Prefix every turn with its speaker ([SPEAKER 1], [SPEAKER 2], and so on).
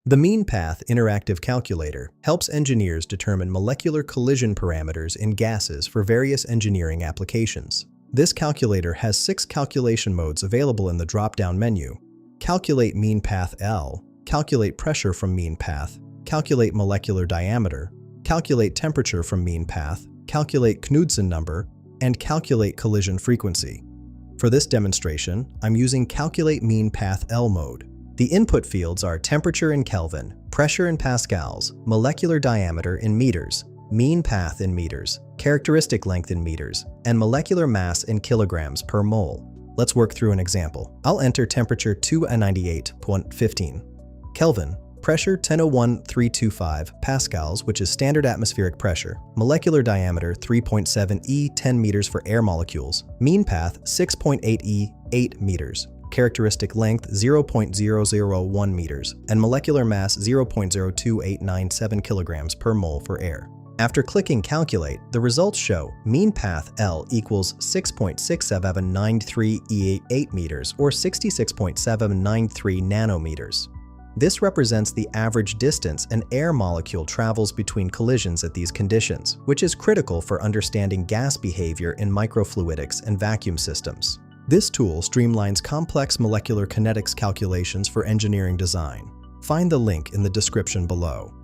[SPEAKER 1] The Mean Path Interactive Calculator helps engineers determine molecular collision parameters in gases for various engineering applications. This calculator has 6 calculation modes available in the drop-down menu. Calculate mean path L, calculate pressure from mean path, calculate molecular diameter, calculate temperature from mean path, calculate Knudsen number, and calculate collision frequency. For this demonstration, I'm using Calculate Mean Path L mode. The input fields are temperature in Kelvin, pressure in pascals, molecular diameter in meters, mean path in meters, characteristic length in meters, and molecular mass in kilograms per mole. Let's work through an example. I'll enter temperature 298.15 Kelvin, pressure 1001,325 pascals, which is standard atmospheric pressure, molecular diameter 3.7 e 10 meters for air molecules, mean path 6.8 e 8 meters, characteristic length 0.001 meters, and molecular mass 0.02897 kilograms per mole for air. After clicking Calculate, the results show mean path L equals 6.6793 E8 meters or 66.793 nanometers. This represents the average distance an air molecule travels between collisions at these conditions, which is critical for understanding gas behavior in microfluidics and vacuum systems. This tool streamlines complex molecular kinetics calculations for engineering design. Find the link in the description below.